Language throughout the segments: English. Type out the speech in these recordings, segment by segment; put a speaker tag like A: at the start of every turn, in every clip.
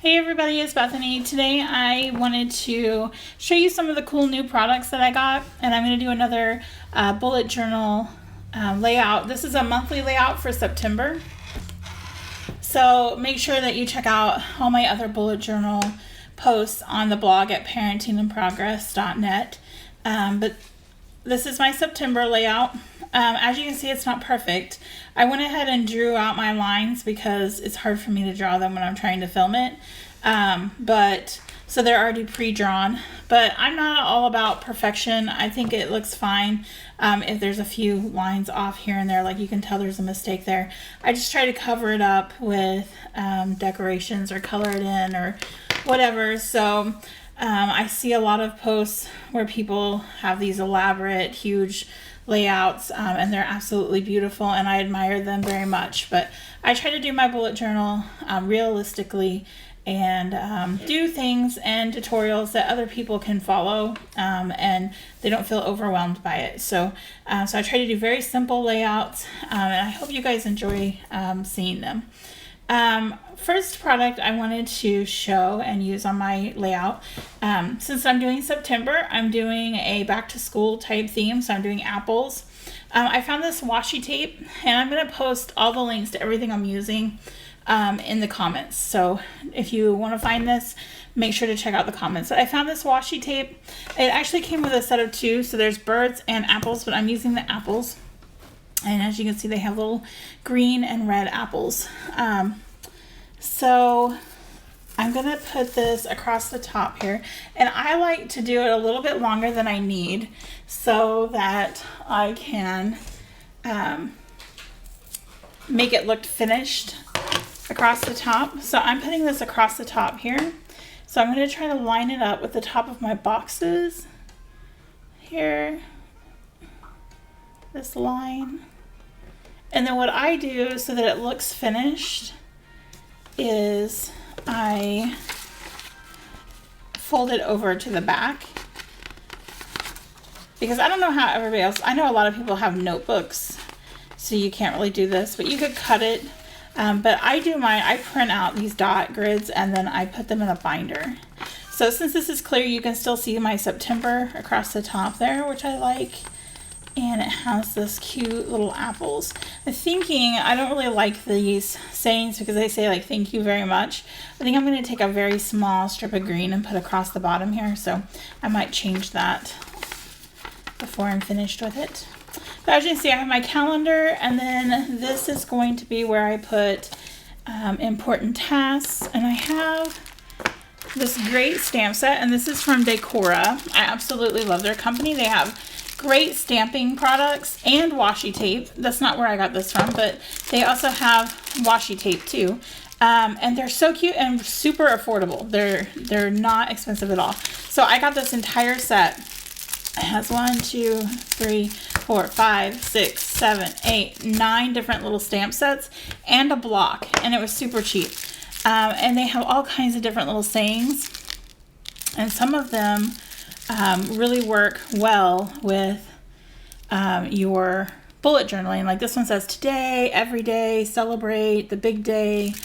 A: Hey everybody, it's Bethany. Today I wanted to show you some of the cool new products that I got, and I'm going to do another bullet journal layout. This is a monthly layout for September, so make sure that you check out all my other bullet journal posts on the blog at parentinginprogress.net. But this is my September layout. As you can see, it's not perfect. I went ahead and drew out my lines because it's hard for me to draw them when I'm trying to film it. So they're already pre-drawn, but I'm not all about perfection. I think it looks fine. If there's a few lines off here and there, like you can tell there's a mistake there. I just try to cover it up with decorations or color it in or whatever. So I see a lot of posts where people have these elaborate, huge layouts, and they're absolutely beautiful, and I admire them very much. But I try to do my bullet journal realistically and do things and tutorials that other people can follow, and they don't feel overwhelmed by it. So I try to do very simple layouts, and I hope you guys enjoy seeing them. First product I wanted to show and use on my layout, since I'm doing September, I'm doing a back to school type theme, so I'm doing apples. I found this washi tape, and I'm going to post all the links to everything I'm using in the comments. So if you want to find this, make sure to check out the comments. So I found this washi tape. It actually came with a set of two, so there's birds and apples, but I'm using the apples. And as you can see, they have little green and red apples. So I'm going to put this across the top here. And I like to do it a little bit longer than I need so that I can make it look finished across the top. So I'm putting this across the top here. So I'm going to try to line it up with the top of my boxes here. This line. And then what I do so that it looks finished is I fold it over to the back, because I don't know how everybody else, I know a lot of people have notebooks, so you can't really do this, but you could cut it. But I do mine, I print out these dot grids and then I put them in a binder. So since this is clear, you can still see my September across the top there, which I like. And it has this cute little apples. I'm thinking, I don't really like these sayings because they say like thank you very much. I think I'm going to take a very small strip of green and put across the bottom here. So I might change that before I'm finished with it. But as you can see, I have my calendar, and then this is going to be where I put important tasks. And I have this great stamp set, and this is from Decora. I absolutely love their company. They have great stamping products and washi tape. That's not where I got this from, but they also have washi tape too. And they're so cute and super affordable. They're not expensive at all. So I got this entire set. It has 1, 2, 3, 4, 5, 6, 7, 8, 9 different little stamp sets and a block, and it was super cheap. And they have all kinds of different little sayings, and some of them really work well with your bullet journaling. Like this one says today, every day, celebrate, the big day.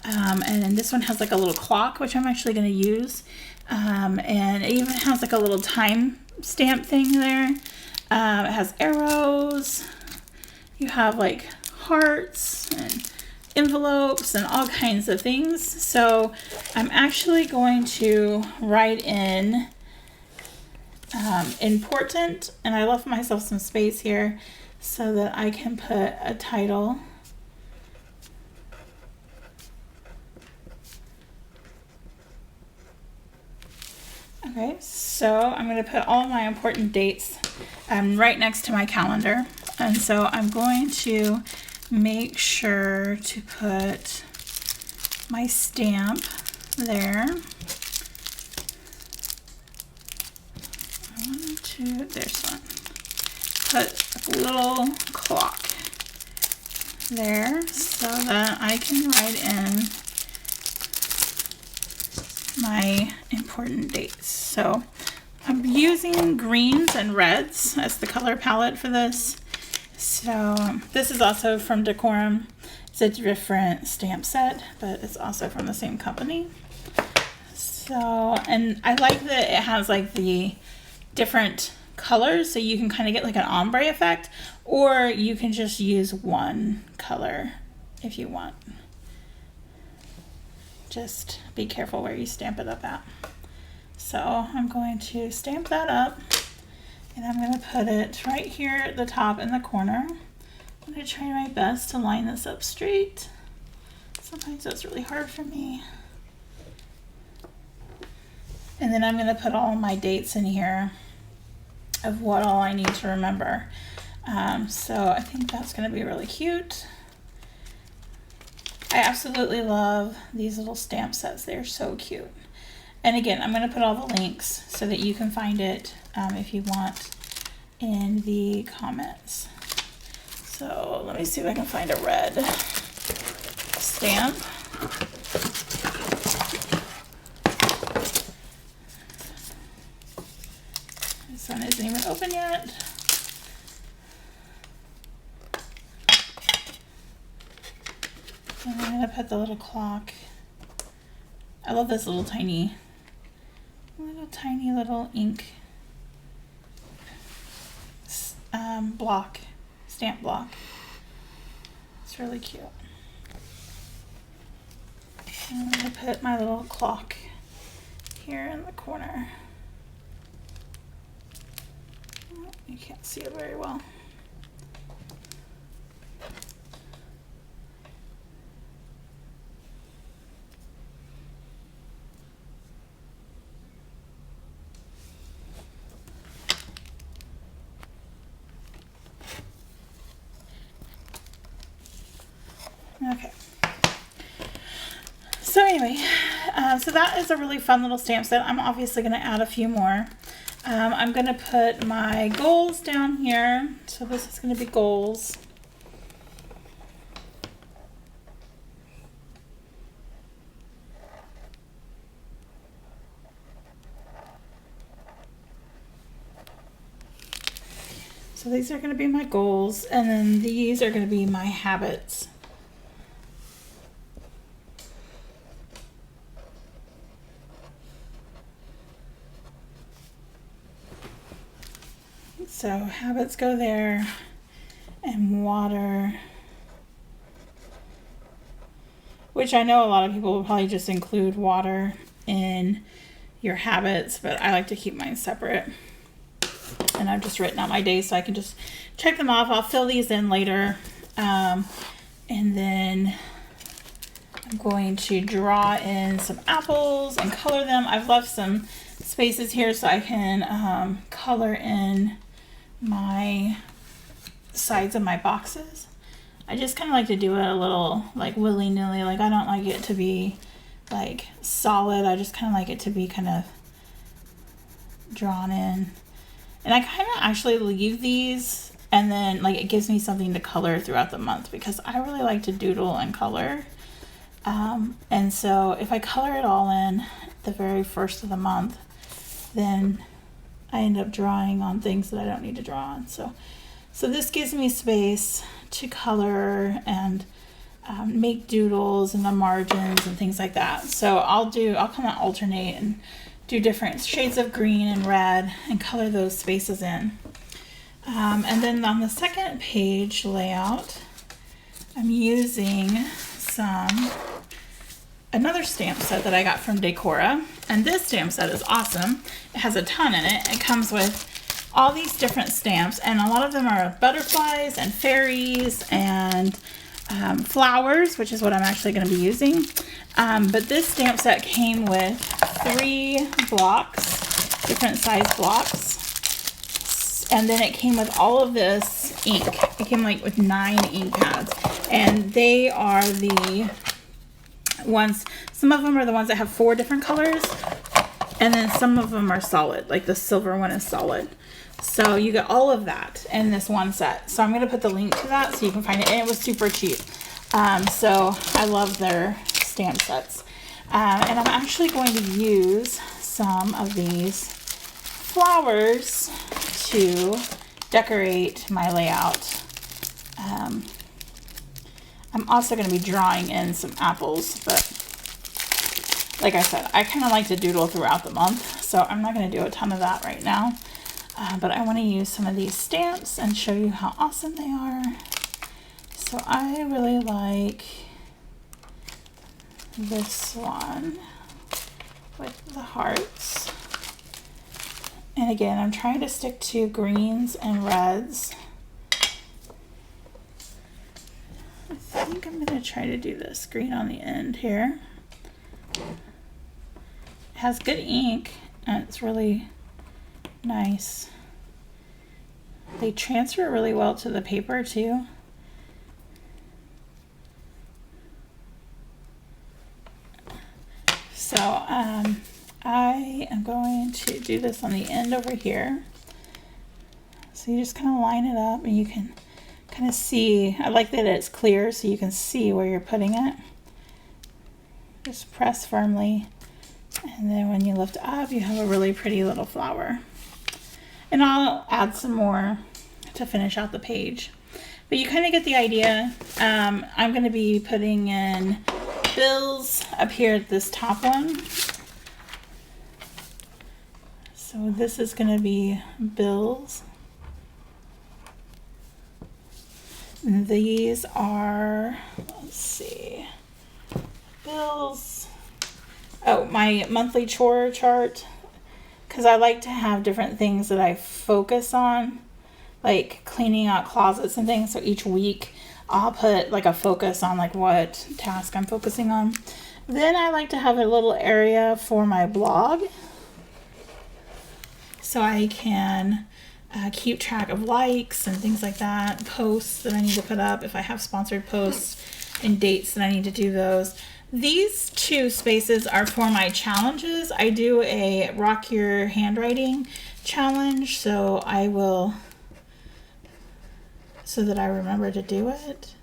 A: And then this one has like a little clock, which I'm actually going to use. And it even has like a little time stamp thing there. It has arrows. You have like hearts and envelopes and all kinds of things. So I'm actually going to write in important, and I left myself some space here so that I can put a title. Okay, so I'm going to put all my important dates right next to my calendar, and so I'm going to make sure to put my stamp there. There's one. Put a little clock there so that I can write in my important dates. So I'm using greens and reds as the color palette for this. So this is also from Decorum. It's a different stamp set, but it's also from the same company. So, and I like that it has like the different colors, so you can kind of get like an ombre effect, or you can just use one color if you want. Just be careful where you stamp it up at. So I'm going to stamp that up, and I'm going to put it right here at the top in the corner. I'm going to try my best to line this up straight. Sometimes that's really hard for me. And then I'm going to put all my dates in here of what all I need to remember. So I think that's going to be really cute. I absolutely love these little stamp sets. They're so cute. And again, I'm going to put all the links so that you can find it if you want in the comments. So let me see if I can find a red stamp. This one isn't even open yet. And I'm going to put the little clock. I love this little tiny ink block, stamp block. It's really cute. And I'm going to put my little clock here in the corner. Oh, you can't see it very well. Okay. So anyway, so that is a really fun little stamp set. I'm obviously going to add a few more. I'm going to put my goals down here. So this is going to be goals. So these are going to be my goals, and then these are going to be my habits. So habits go there, and water, which I know a lot of people will probably just include water in your habits, but I like to keep mine separate. And I've just written out my days so I can just check them off. I'll fill these in later. And then I'm going to draw in some apples and color them. I've left some spaces here so I can color in my sides of my boxes. I just kind of like to do it a little like willy-nilly. Like I don't like it to be like solid. I just kind of like it to be kind of drawn in. And I kind of actually leave these, and then like it gives me something to color throughout the month because I really like to doodle and color. And so if I color it all in the very first of the month, then I end up drawing on things that I don't need to draw on. So this gives me space to color and make doodles in the margins and things like that. So I'll kind of alternate and do different shades of green and red and color those spaces in. And then on the second page layout, I'm using another stamp set that I got from Decora. And this stamp set is awesome. It has a ton in it. It comes with all these different stamps, and a lot of them are butterflies and fairies and flowers, which is what I'm actually going to be using. But this stamp set came with 3 blocks, different size blocks. And then it came with all of this ink. It came like with 9 ink pads. And they are the ones, some of them are the ones that have 4 different colors. And then some of them are solid, like the silver one is solid. So you get all of that in this one set. So I'm going to put the link to that so you can find it. And it was super cheap. So I love their stamp sets. And I'm actually going to use some of these flowers to decorate my layout. I'm also going to be drawing in some apples, but like I said, I kind of like to doodle throughout the month, so I'm not going to do a ton of that right now. But I want to use some of these stamps and show you how awesome they are. So I really like this one with the hearts. And again, I'm trying to stick to greens and reds. I think I'm going to try to do this green on the end here. It has good ink and it's really nice. They transfer really well to the paper too. So I am going to do this on the end over here. So you just kind of line it up and you can kind of see. I like that it's clear so you can see where you're putting it. Just press firmly. And then when you lift up, you have a really pretty little flower. And I'll add some more to finish out the page. But you kind of get the idea. I'm going to be putting in bills up here at this top one. So this is going to be bills. And these are, let's see, bills. Oh, my monthly chore chart. Because I like to have different things that I focus on, like cleaning out closets and things. So each week I'll put like a focus on like what task I'm focusing on. Then I like to have a little area for my blog, so I can keep track of likes and things like that, posts that I need to put up if I have sponsored posts, and dates that I need to do those. These two spaces are for my challenges. I do a Rock Your Handwriting challenge, so I will, so that I remember to do it.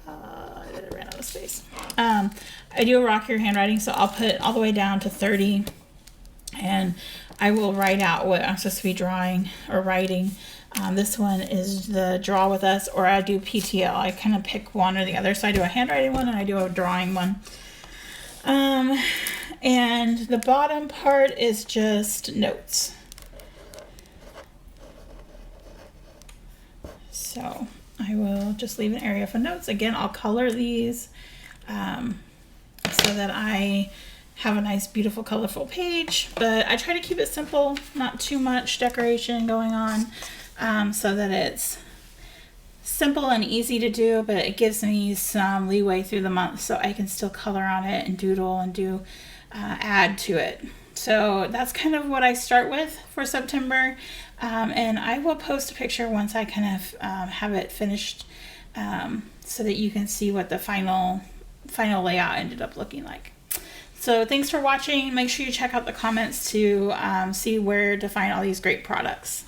A: I ran out of space. I do a Rock Your Handwriting, so I'll put all the way down to 30, and I will write out what I'm supposed to be drawing or writing. This one is the Draw With Us, or I do PTL. I kind of pick one or the other. So I do a handwriting one and I do a drawing one. And the bottom part is just notes. So I will just leave an area for notes. Again, I'll color these so that I have a nice, beautiful, colorful page. But I try to keep it simple, not too much decoration going on. So that it's simple and easy to do, but it gives me some leeway through the month so I can still color on it and doodle and do add to it. So that's kind of what I start with for September, and I will post a picture once I kind of have it finished, so that you can see what the final layout ended up looking like. So thanks for watching. Make sure you check out the comments to see where to find all these great products.